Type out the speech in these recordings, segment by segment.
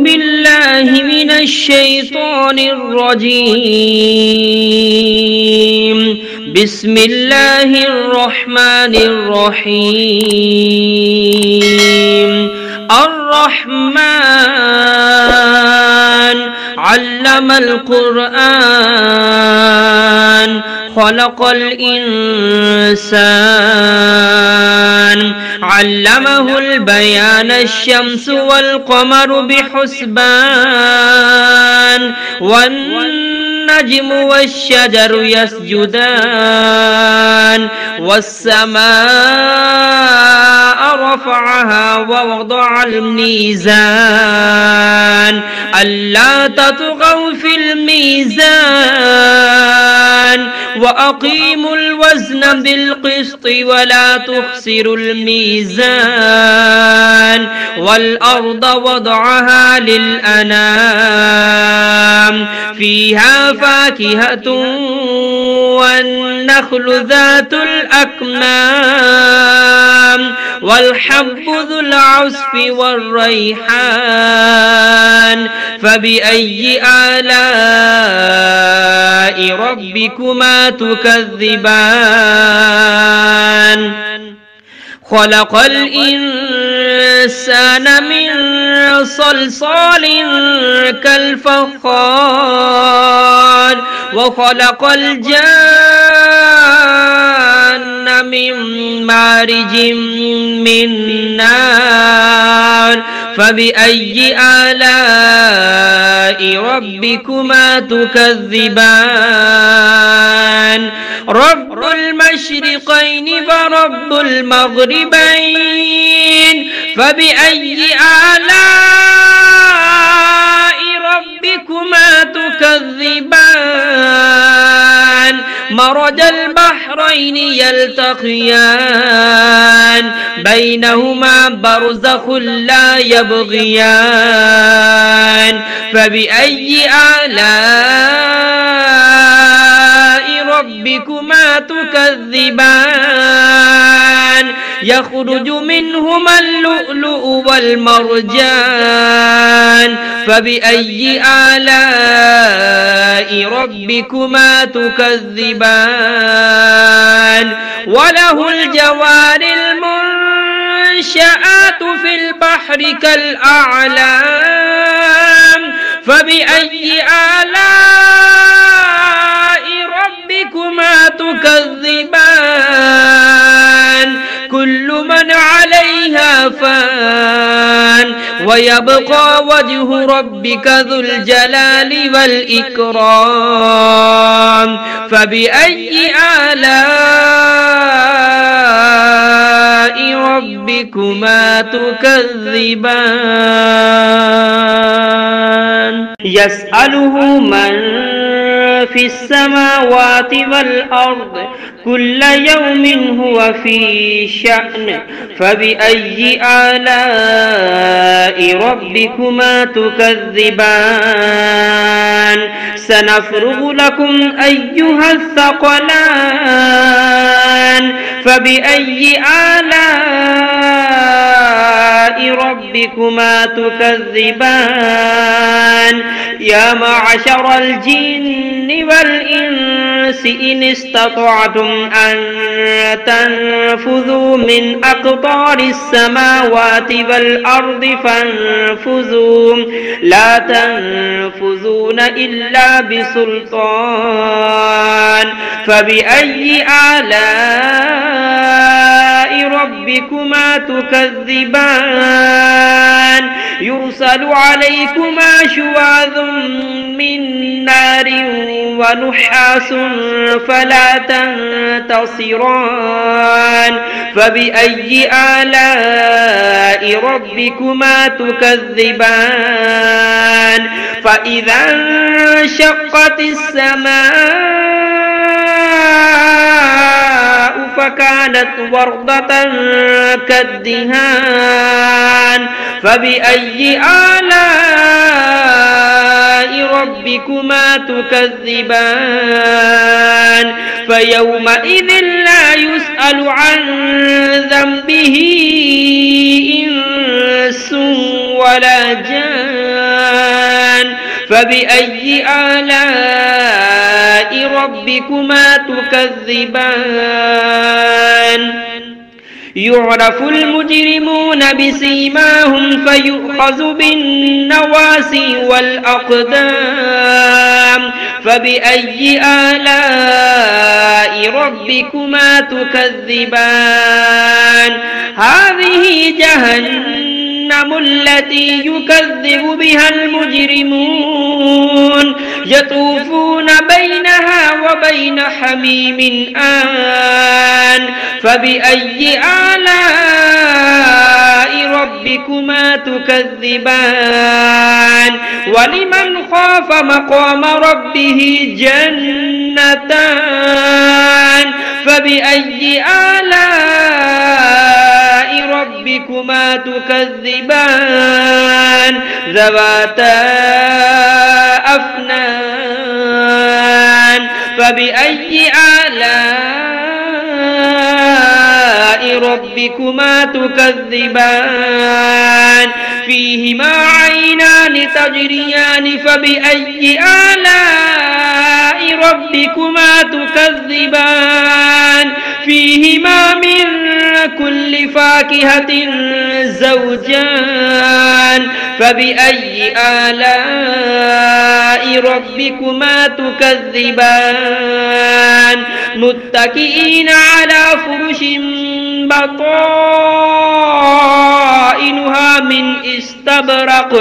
بالله من الشيطان الرجيم. بسم الله الرحمن الرحيم. الرحمن علم القرآن خلق الإنسان علمه البيان الشمس والقمر بحسبان والنجم والشجر يسجدان والسماء رفعها ووضع الميزان ألا تطغوا في الميزان وأقيموا الوزن بالقسط ولا تخسروا الميزان والأرض وضعها للأنام فيها فاكهة والنخل ذات الأكمام والحب ذو العصف والريحان فبأي آلاء ربكما تكذبان خلق الإنسان من صلصال كالفخار وخلق الجان من مارج من نار فبأي آلاء ربكما تكذبان رب المشرقين ورب المغربين فبأي آلاء ربكما تكذبان مرج البحرين يلتقيان بينهما برزخ لا يبغيان فبأي آلاء ربكما تكذبان يخرج منهما اللؤلؤ والمرجان فبأي آلاء ربكما تكذبان وله الجوار المنشآت في البحر كالأعلام فبأي آلاء ربكما تكذبان كل من عليها فان ويبقى وجه ربك ذو الجلال والإكرام فبأي آلاء ربكما تكذبان يسأله من في السماوات والأرض كل يوم هو في شأن فبأي آلاء ربكما تكذبان سنفرغ لكم أيها الثقلان فبأي آلاء ربكما تكذبان يا معشر الجن والإنس إن استطعتم أن تنفذوا من أقطار السماوات والأرض فانفذوا لا تنفذون إلا بسلطان فبأي آلاء ربكما تكذبان يرسل عليكما شواظ من نار ونحاس فلا تنتصران فبأي آلاء ربكما تكذبان فإذا انشقت السماء فكانت وردة كالدهان فبأي آلاء ربكما تكذبان فيومئذ لا يسأل عن ذنبه إنس ولا جان فبأي آلاء ربكما تكذبان يعرف المجرمون بسيماهم فيؤخذ بالنواسي والأقدام فبأي آلاء ربكما تكذبان هذه جهنم التي يكذب بها المجرمون يطوفون بينها وبين حميم آن فبأي آلاء ربكما تكذبان ولمن خاف مقام ربه جنتان فبأي آلاء ربكما تكذبان ذواتا أفنان فبأي آلاء ربكما تكذبان فيهما عينان تجريان فبأي آلاء ربكما تكذبان فيهما من كل فاكهة زوجان فبأي آلاء ربكما تكذبان متكئين على فرش بطائنها من استبرق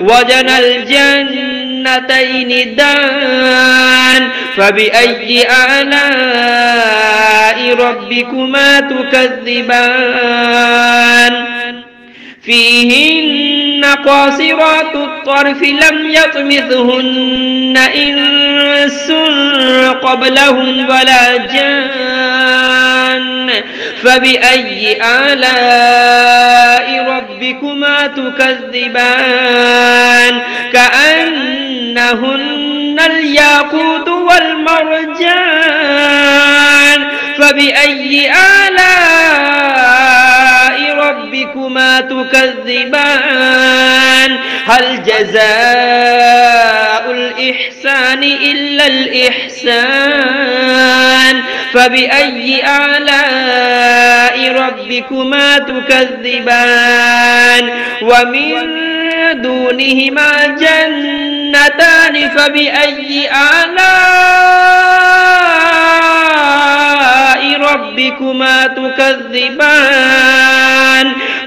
وجنى الجنتين دان فبأي آلاء ربكما تكذبان فيهن قاصرات الطرف لم يطمثهن إنس قبلهم ولا جان فبأي آلاء ربكما تكذبان كأنهن الياقوت والمرجان فبأي آلاء ربكما تكذبان هل جزاء الإحسان إلا الإحسان فبأي آلاء ربكما تكذبان ومن دونهما جنتان فبأي آلاء ربكما تكذبان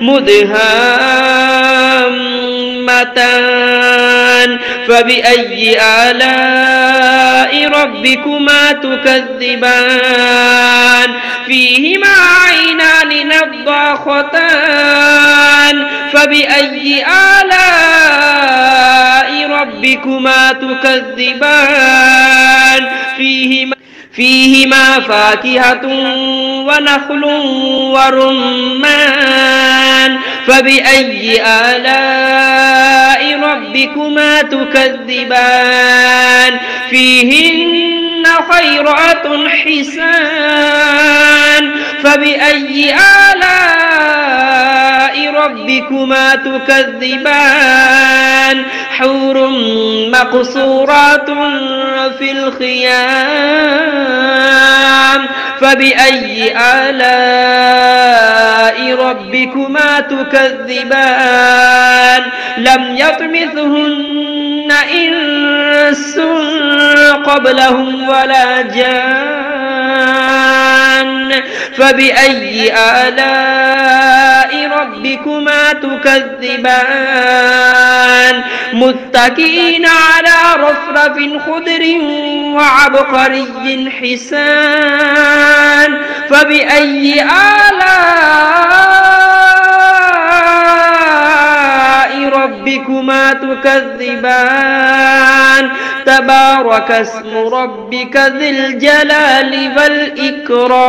مدهامتان فبأي آلاء ربكما تكذبان فيهما عينان نضاختان فبأي آلاء ربكما تكذبان فيهما فاكهة ونخل ورمان فبأي آلاء ربكما تكذبان فيهن خيرات حسان فبأي آلاء ربكما تكذبان حور مقصورات في الخيام فبأي آلاء ربكما تكذبان لم يطمثهن إنس قبلهم ولا جان فبأي آلاء ربكما تكذبان متكئين على رفرف خضر وعبقري حسان فبأي آلاء ربكما تكذبان تبارك اسم ربك ذي الجلال والإكرام